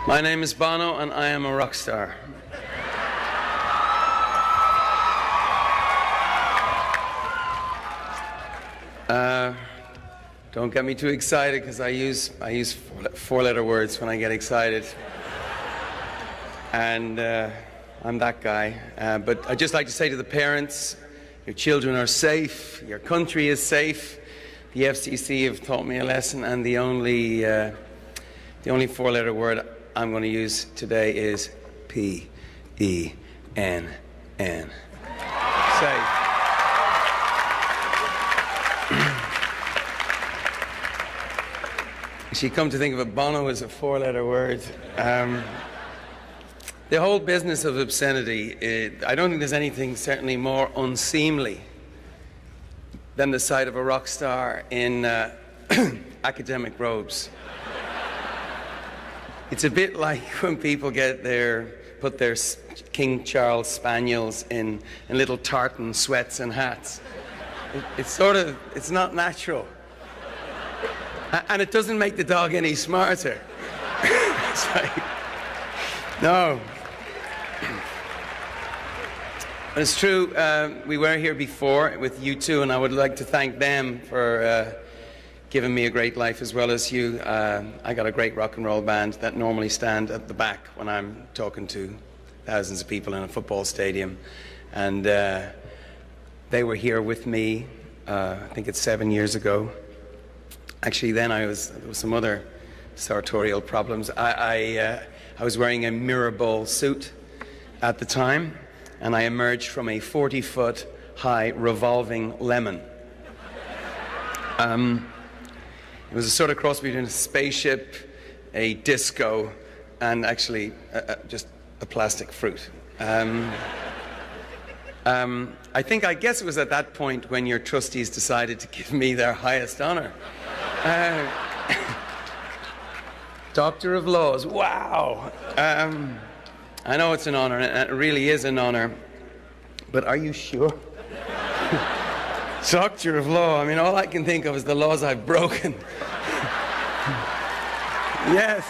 My name is Bono, and I am a rock star. Don't get me too excited, because I use four-letter words when I get excited. And I'm that guy. But I'd just like to say to the parents, your children are safe, your country is safe. The FCC have taught me a lesson, and the only four-letter word I'm going to use today is P-E-N-N. Safe. Actually, come to think of it, Bono is a four-letter word. The whole business of obscenity, I don't think there's anything certainly more unseemly than the sight of a rock star in academic robes. It's a bit like when people put their King Charles spaniels in little tartan sweats and hats. It's not natural. And it doesn't make the dog any smarter. It's like, no. But it's true, we were here before with you two, and I would like to thank them for giving me a great life as well as you. I got a great rock and roll band that normally stand at the back when I'm talking to thousands of people in a football stadium. And they were here with me, I think it's 7 years ago. Actually, then there was some other sartorial problems. I was wearing a mirrorball suit at the time, and I emerged from a 40-foot high revolving lemon. It was a sort of cross between a spaceship, a disco, and actually just a plastic fruit. I guess it was at that point when your trustees decided to give me their highest honor. Doctor of Laws, wow. I know it's an honor, and it really is an honor, but are you sure? Doctor of Law, I mean, all I can think of is the laws I've broken. Yes.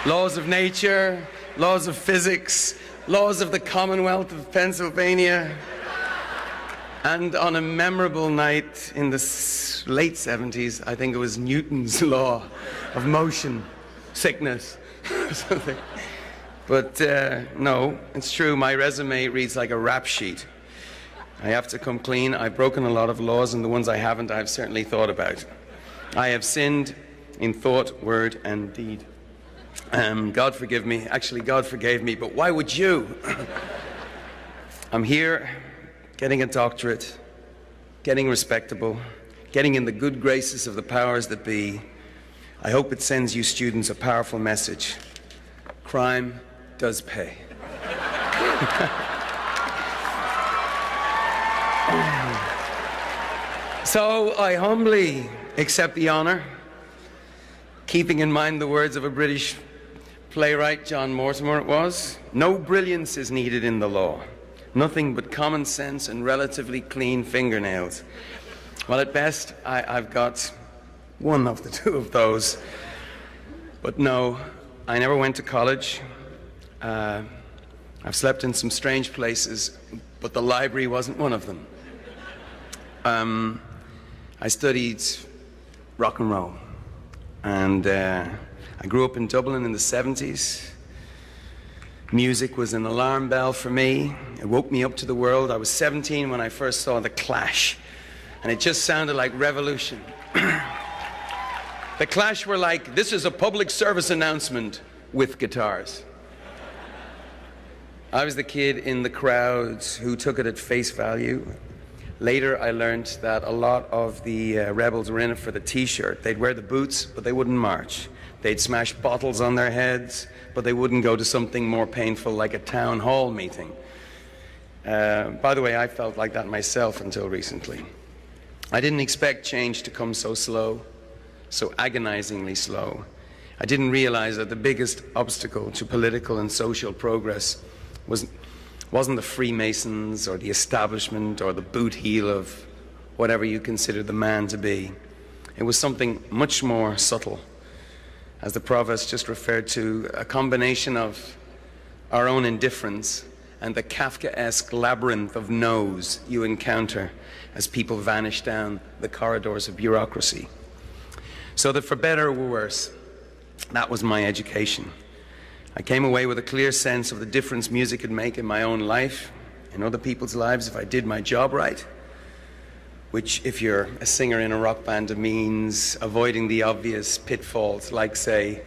Laws of nature, laws of physics, laws of the Commonwealth of Pennsylvania. And on a memorable night in the late 70s, I think it was Newton's law of motion, sickness, or something. But no, it's true, my resume reads like a rap sheet. I have to come clean. I've broken a lot of laws, and the ones I haven't, I've certainly thought about. I have sinned in thought, word, and deed. God forgive me. Actually, God forgave me, but why would you? I'm here, getting a doctorate, getting respectable, getting in the good graces of the powers that be. I hope it sends you students a powerful message. Crime does pay. So I humbly accept the honor, keeping in mind the words of a British playwright, John Mortimer it was, no brilliance is needed in the law. Nothing but common sense and relatively clean fingernails. Well, at best, I've got one of the two of those. But no, I never went to college. I've slept in some strange places, but the library wasn't one of them. I studied rock and roll, and I grew up in Dublin in the 70s. Music was an alarm bell for me. It woke me up to the world. I was 17 when I first saw The Clash, and it just sounded like revolution. The Clash were like, this is a public service announcement with guitars. I was the kid in the crowds who took it at face value. Later, I learned that a lot of the rebels were in it for the T-shirt. They'd wear the boots, but they wouldn't march. They'd smash bottles on their heads, but they wouldn't go to something more painful like a town hall meeting. By the way, I felt like that myself until recently. I didn't expect change to come so slow, so agonizingly slow. I didn't realize that the biggest obstacle to political and social progress wasn't the Freemasons or the establishment or the boot heel of whatever you consider the man to be. It was something much more subtle, as the provost just referred to, a combination of our own indifference and the Kafkaesque labyrinth of no's you encounter as people vanish down the corridors of bureaucracy. So that for better or worse, that was my education. I came away with a clear sense of the difference music could make in my own life, in other people's lives, if I did my job right, which, if you're a singer in a rock band, means avoiding the obvious pitfalls, like, say,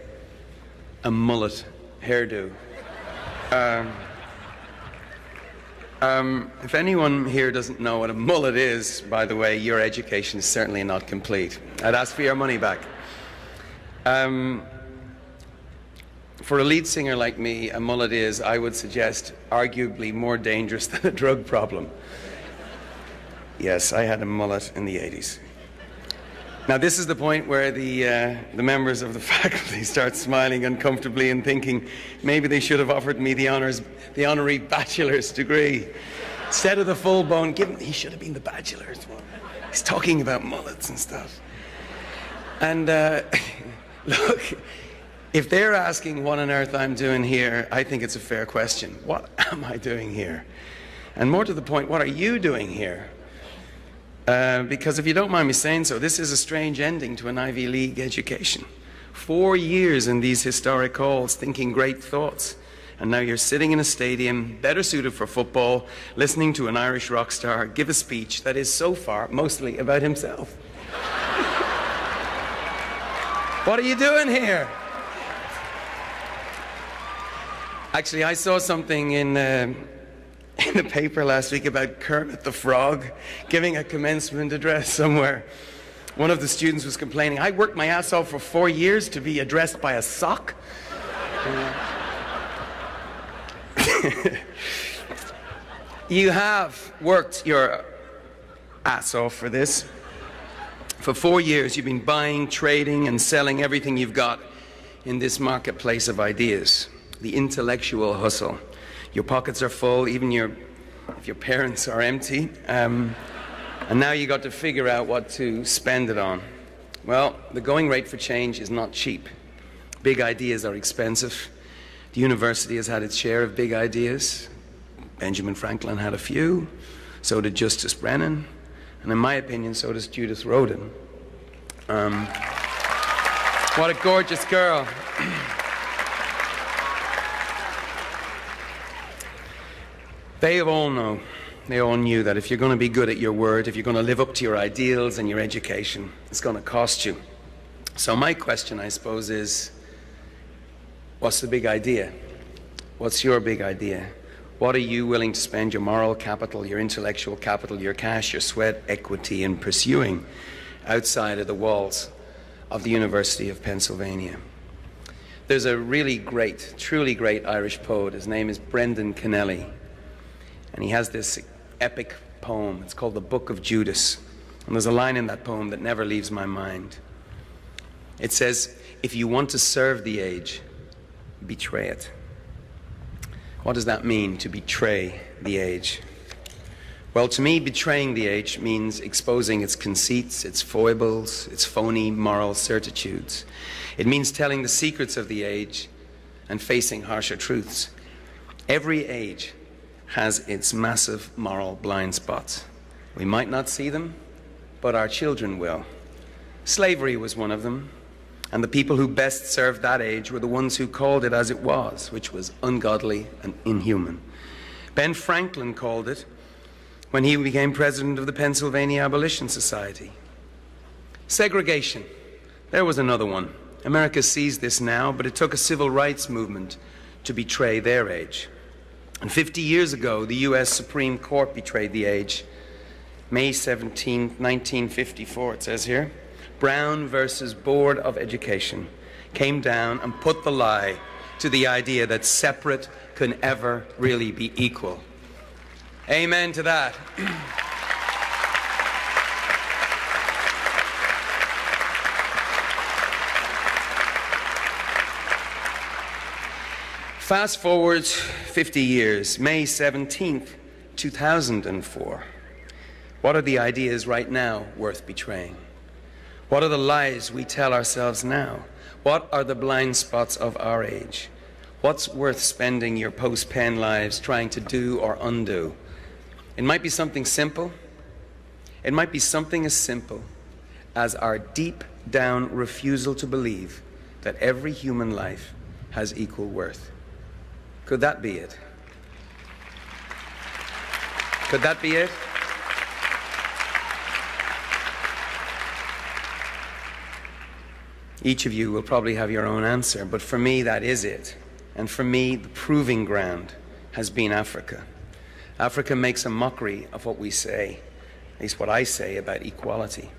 a mullet hairdo. If anyone here doesn't know what a mullet is, by the way, your education is certainly not complete. I'd ask for your money back. For a lead singer like me, a mullet is, I would suggest, arguably more dangerous than a drug problem. Yes, I had a mullet in the 80s. Now, this is the point where the members of the faculty start smiling uncomfortably and thinking maybe they should have offered me the honorary bachelor's degree. Instead of the full-blown, he should have been the bachelor's one. He's talking about mullets and stuff. And look, if they're asking what on earth I'm doing here, I think it's a fair question. What am I doing here? And more to the point, what are you doing here? Because if you don't mind me saying so, this is a strange ending to an Ivy League education. 4 years in these historic halls thinking great thoughts. And now you're sitting in a stadium, better suited for football, listening to an Irish rock star give a speech that is so far mostly about himself. What are you doing here? Actually, I saw something in the paper last week about Kermit the Frog giving a commencement address somewhere. One of the students was complaining, I worked my ass off for 4 years to be addressed by a sock. You have worked your ass off for this. For 4 years, you've been buying, trading, and selling everything you've got in this marketplace of ideas, the intellectual hustle. Your pockets are full, even if your parents are empty, and now you got to figure out what to spend it on. Well, the going rate for change is not cheap. Big ideas are expensive. The university has had its share of big ideas. Benjamin Franklin had a few, so did Justice Brennan, and in my opinion, so does Judith Rodin. What a gorgeous girl. They all knew that if you're going to be good at your word, if you're going to live up to your ideals and your education, it's going to cost you. So my question, I suppose, is, what's the big idea? What's your big idea? What are you willing to spend your moral capital, your intellectual capital, your cash, your sweat, equity in pursuing outside of the walls of the University of Pennsylvania? There's a really great, truly great Irish poet. His name is Brendan Kennelly. And he has this epic poem. It's called The Book of Judas. And there's a line in that poem that never leaves my mind. It says, if you want to serve the age, betray it. What does that mean, to betray the age? Well, to me, betraying the age means exposing its conceits, its foibles, its phony moral certitudes. It means telling the secrets of the age and facing harsher truths. Every age has its massive moral blind spots. We might not see them, but our children will. Slavery was one of them, and the people who best served that age were the ones who called it as it was, which was ungodly and inhuman. Ben Franklin called it when he became president of the Pennsylvania Abolition Society. Segregation, there was another one. America sees this now, but it took a civil rights movement to betray their age. And 50 years ago, the U.S. Supreme Court betrayed the age. May 17, 1954, it says here, Brown versus Board of Education came down and put the lie to the idea that separate can ever really be equal. Amen to that. Fast forward 50 years, May 17th, 2004. What are the ideas right now worth betraying? What are the lies we tell ourselves now? What are the blind spots of our age? What's worth spending your post-Penn lives trying to do or undo? It might be something simple. It might be something as simple as our deep down refusal to believe that every human life has equal worth. Could that be it? Could that be it? Each of you will probably have your own answer, but for me, that is it. And for me, the proving ground has been Africa. Africa makes a mockery of what we say, at least what I say about equality.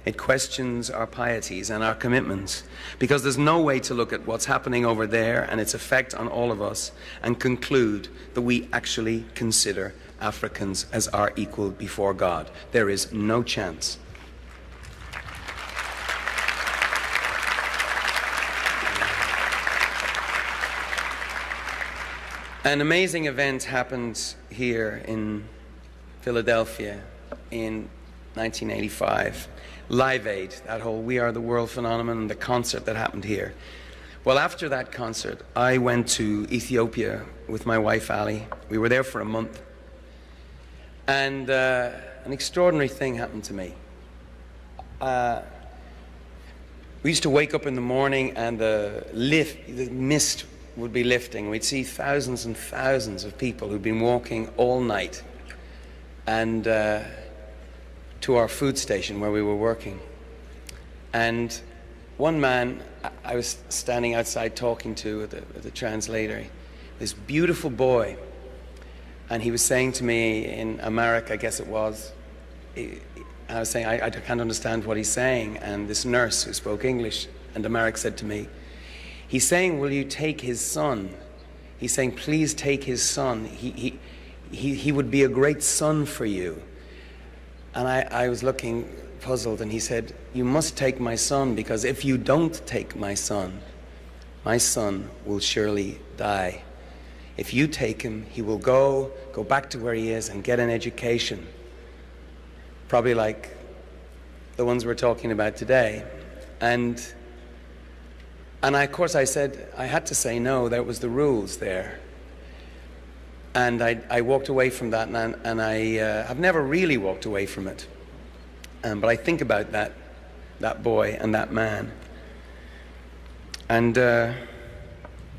It questions our pieties and our commitments, because there's no way to look at what's happening over there and its effect on all of us and conclude that we actually consider Africans as our equal before God. There is no chance. An amazing event happened here in Philadelphia in 1985. Live Aid, that whole We Are the World phenomenon, the concert that happened here. Well, after that concert, I went to Ethiopia with my wife, Ali. We were there for a month. And an extraordinary thing happened to me. We used to wake up in the morning and the mist would be lifting. We'd see thousands and thousands of people who'd been walking all night and to our food station where we were working. And one man I was standing outside talking to with the translator, this beautiful boy, and he was saying to me in Amharic, I guess it was, I was saying, I can't understand what he's saying, and this nurse who spoke English and Amharic said to me, he's saying, will you take his son? He's saying, please take his son. He would be a great son for you. And I was looking puzzled, and he said, you must take my son, because if you don't take my son will surely die. If you take him, he will go back to where he is and get an education. Probably like the ones we're talking about today. And of course I said, I had to say no, that was the rules there. And I walked away from that, and I've never really walked away from it. But I think about that boy and that man. And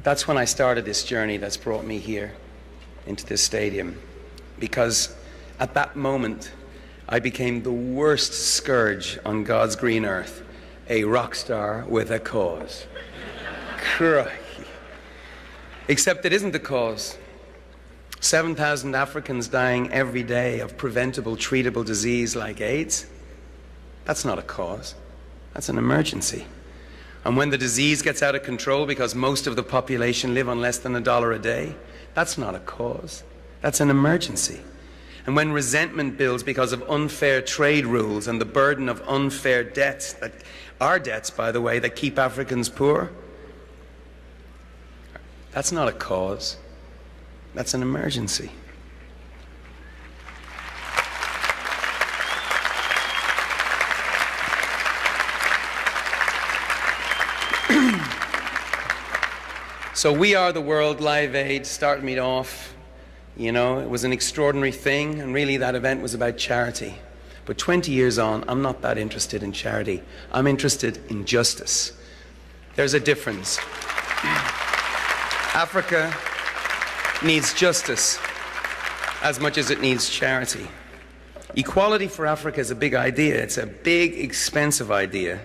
that's when I started this journey that's brought me here into this stadium. Because at that moment, I became the worst scourge on God's green earth, a rock star with a cause. Crikey. Except it isn't a cause. 7,000 Africans dying every day of preventable, treatable disease like AIDS. That's not a cause. That's an emergency. And when the disease gets out of control because most of the population live on less than $1 a day, that's not a cause. That's an emergency. And when resentment builds because of unfair trade rules and the burden of unfair debts, that are debts, by the way, that keep Africans poor, that's not a cause. That's an emergency. So We Are the World Live Aid started me off. You know, it was an extraordinary thing, and really that event was about charity. But 20 years on, I'm not that interested in charity. I'm interested in justice. There's a difference. Africa needs justice as much as it needs charity. Equality for Africa is a big idea. It's a big, expensive idea.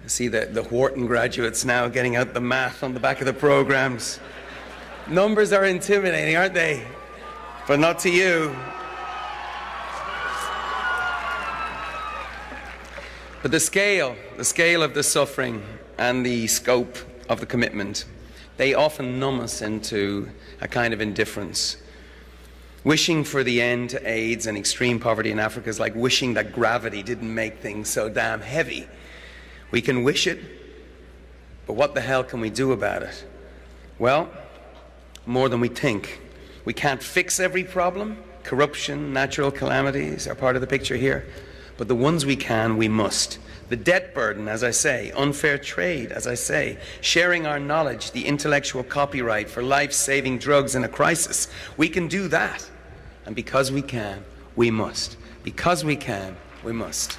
I see the Wharton graduates now getting out the math on the back of the programs. Numbers are intimidating, aren't they? But not to you. But the scale of the suffering and the scope of the commitment, they often numb us into a kind of indifference. Wishing for the end to AIDS and extreme poverty in Africa is like wishing that gravity didn't make things so damn heavy. We can wish it, but what the hell can we do about it? Well, more than we think. We can't fix every problem. Corruption, natural calamities are part of the picture here. but the ones we can, we must. The debt burden, as I say, unfair trade, as I say, sharing our knowledge, the intellectual copyright for life-saving drugs in a crisis. We can do that. And because we can, we must. Because we can, we must.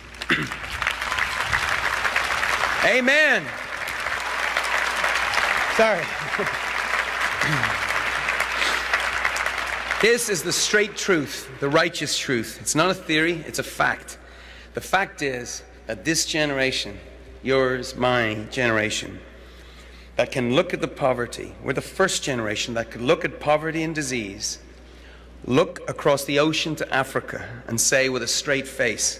Amen. Sorry. This is the straight truth, the righteous truth. It's not a theory, it's a fact. The fact is that this generation, yours, my generation, that can look at the poverty, we're the first generation that could look at poverty and disease, look across the ocean to Africa and say with a straight face,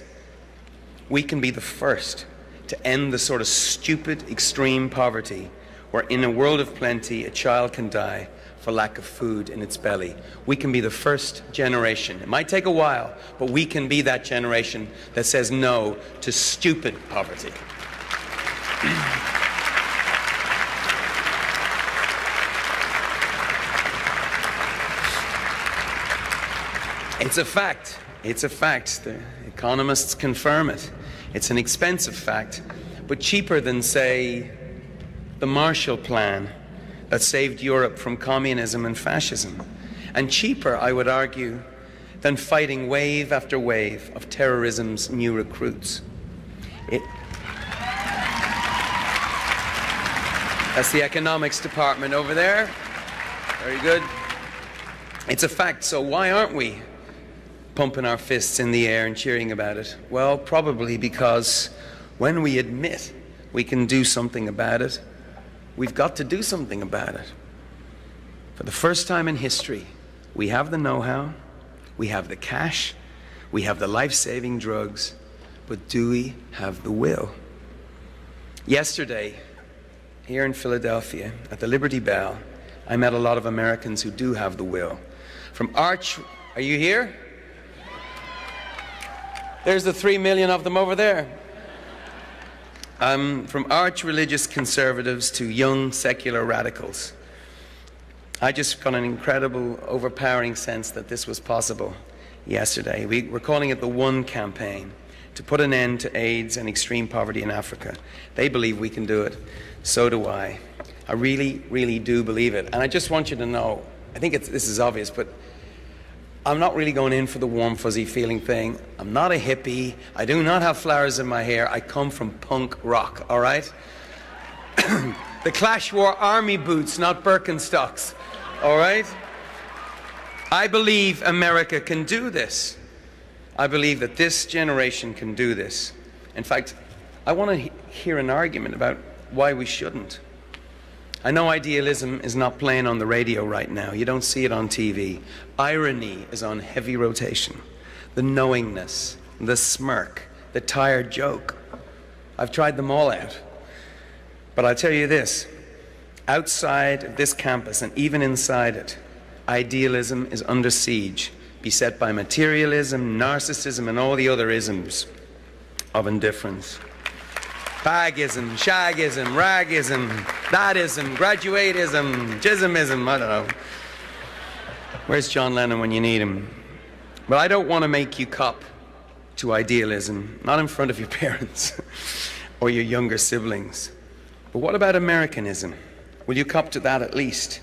we can be the first to end the sort of stupid, extreme poverty where in a world of plenty, a child can die for lack of food in its belly. We can be the first generation. It might take a while, but we can be that generation that says no to stupid poverty. It's a fact. It's a fact. The economists confirm it. It's an expensive fact, but cheaper than, say, the Marshall Plan that saved Europe from communism and fascism. And cheaper, I would argue, than fighting wave after wave of terrorism's new recruits. That's the economics department over there. Very good. It's a fact, so why aren't we pumping our fists in the air and cheering about it? Well, probably because when we admit we can do something about it, we've got to do something about it. For the first time in history, we have the know-how, we have the cash, we have the life-saving drugs, but do we have the will? Yesterday, here in Philadelphia, at the Liberty Bell, I met a lot of Americans who do have the will. Are you here? There's the 3 million of them over there. From arch-religious conservatives to young secular radicals. I just got an incredible, overpowering sense that this was possible yesterday. We're calling it the One Campaign, to put an end to AIDS and extreme poverty in Africa. They believe we can do it. So do I. I really, really do believe it. And I just want you to know, I think this is obvious, but I'm not really going in for the warm, fuzzy feeling thing. I'm not a hippie. I do not have flowers in my hair. I come from punk rock, all right? The Clash wore army boots, not Birkenstocks, all right? I believe America can do this. I believe that this generation can do this. In fact, I want to hear an argument about why we shouldn't. I know idealism is not playing on the radio right now. You don't see it on TV. Irony is on heavy rotation. The knowingness, the smirk, the tired joke. I've tried them all out. But I'll tell you this, outside of this campus and even inside it, idealism is under siege, beset by materialism, narcissism, and all the other isms of indifference. Fagism, shagism, ragism, thatism, graduatism, jismism, I don't know. Where's John Lennon when you need him? But I don't want to make you cop to idealism, not in front of your parents or your younger siblings. But what about Americanism? Will you cop to that at least?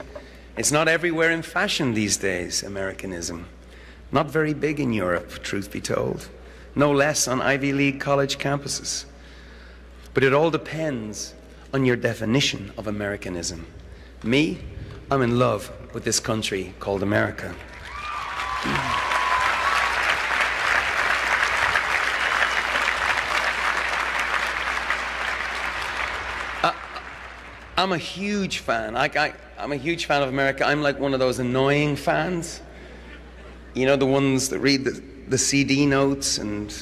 It's not everywhere in fashion these days, Americanism. Not very big in Europe, truth be told. No less on Ivy League college campuses. But it all depends on your definition of Americanism. Me, I'm in love with this country called America. I'm a huge fan. I'm a huge fan of America. I'm like one of those annoying fans. You know, the ones that read the CD notes and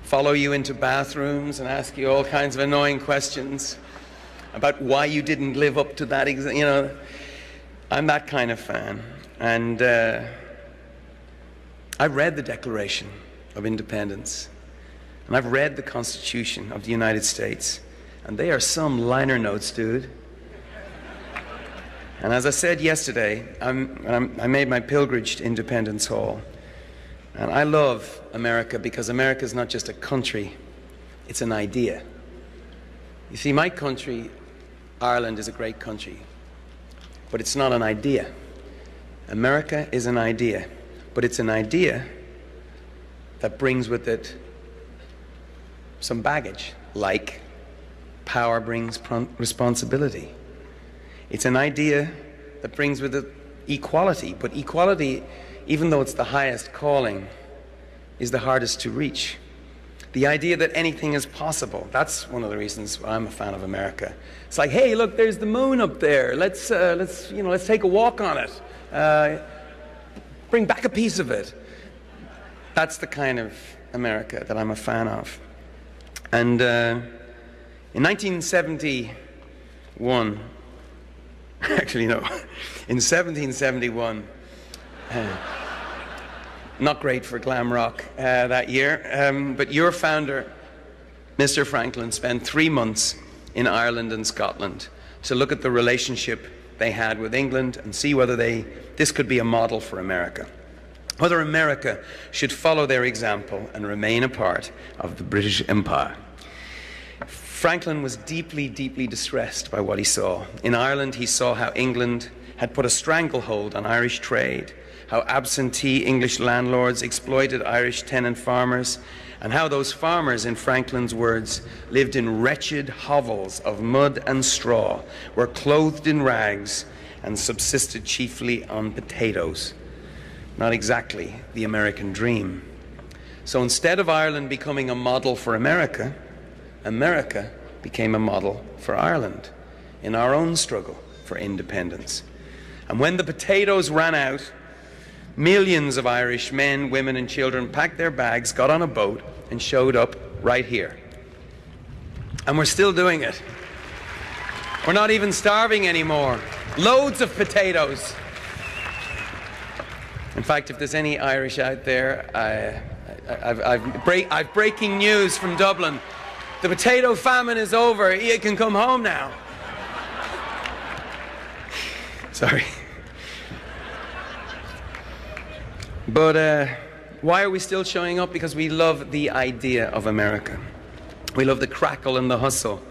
follow you into bathrooms and ask you all kinds of annoying questions about why you didn't live up to that, you know. I'm that kind of fan. And I've read the Declaration of Independence, and I've read the Constitution of the United States, and they are some liner notes, dude. And as I said yesterday, I made my pilgrimage to Independence Hall. And I love America because America is not just a country, it's an idea. You see, my country, Ireland, is a great country, but it's not an idea. America is an idea, but it's an idea that brings with it some baggage, like power brings responsibility. It's an idea that brings with it equality, but equality, even though it's the highest calling, is the hardest to reach. The idea that anything is possible, that's one of the reasons I'm a fan of America. It's like, hey, look, there's the moon up there. Let's take a walk on it. Bring back a piece of it. That's the kind of America that I'm a fan of. And in 1971, actually no, in 1771, not great for glam rock that year, but your founder, Mr. Franklin, spent 3 months in Ireland and Scotland to look at the relationship they had with England and see whether this could be a model for America. Whether America should follow their example and remain a part of the British Empire. Franklin was deeply, deeply distressed by what he saw. In Ireland, he saw how England had put a stranglehold on Irish trade, how absentee English landlords exploited Irish tenant farmers, and how those farmers, in Franklin's words, lived in wretched hovels of mud and straw, were clothed in rags, and subsisted chiefly on potatoes. Not exactly the American dream. So instead of Ireland becoming a model for America, America became a model for Ireland in our own struggle for independence. And when the potatoes ran out, millions of Irish men, women, and children packed their bags, got on a boat, and showed up right here. And we're still doing it. We're not even starving anymore. Loads of potatoes. In fact, if there's any Irish out there, I've breaking news from Dublin. The potato famine is over. You can come home now. Sorry. But why are we still showing up? Because we love the idea of America. We love the crackle and the hustle.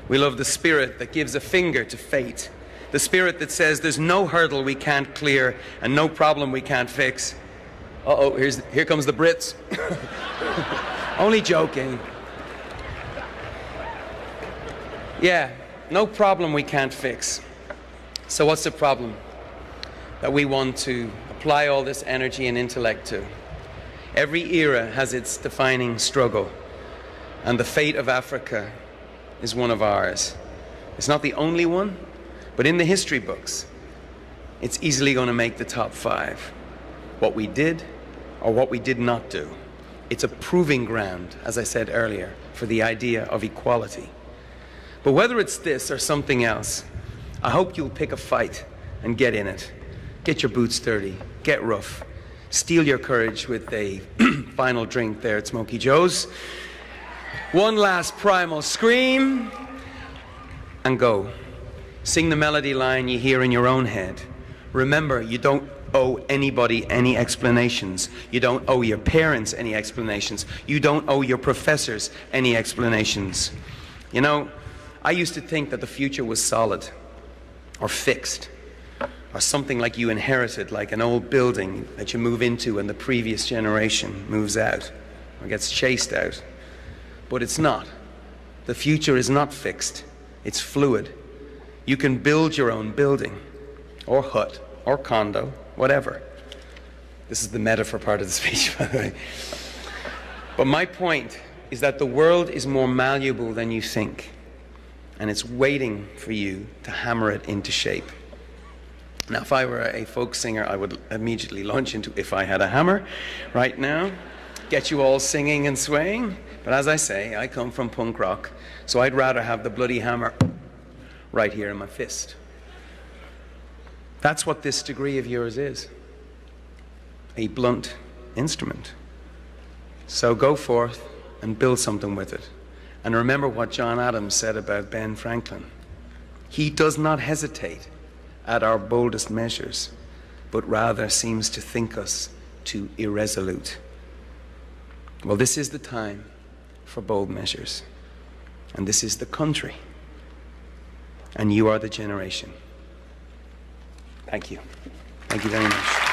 We love the spirit that gives a finger to fate. The spirit that says there's no hurdle we can't clear and no problem we can't fix. Uh-oh, here comes the Brits. Only joking. Yeah, no problem we can't fix. So what's the problem that we want to apply all this energy and intellect to? Every era has its defining struggle, and the fate of Africa is one of ours. It's not the only one, but in the history books, it's easily going to make the top 5. What we did or what we did not do. It's a proving ground, as I said earlier, for the idea of equality. But whether it's this or something else, I hope you'll pick a fight and get in it. Get your boots dirty, get rough, steal your courage with a final drink there at Smokey Joe's. One last primal scream, and go. Sing the melody line you hear in your own head. Remember, you don't owe anybody any explanations. You don't owe your parents any explanations. You don't owe your professors any explanations. You know, I used to think that the future was solid or fixed or something like you inherited, like an old building that you move into and the previous generation moves out or gets chased out. But it's not. The future is not fixed. It's fluid. You can build your own building or hut or condo, whatever. This is the metaphor part of the speech, by the way. But my point is that the world is more malleable than you think, and it's waiting for you to hammer it into shape. Now, if I were a folk singer, I would immediately launch into If I Had a Hammer right now, get you all singing and swaying. But as I say, I come from punk rock, so I'd rather have the bloody hammer right here in my fist. That's what this degree of yours is, a blunt instrument. So go forth and build something with it. And remember what John Adams said about Ben Franklin. He does not hesitate at our boldest measures, but rather seems to think us too irresolute. Well, this is the time for bold measures. And this is the country. And you are the generation. Thank you. Thank you very much.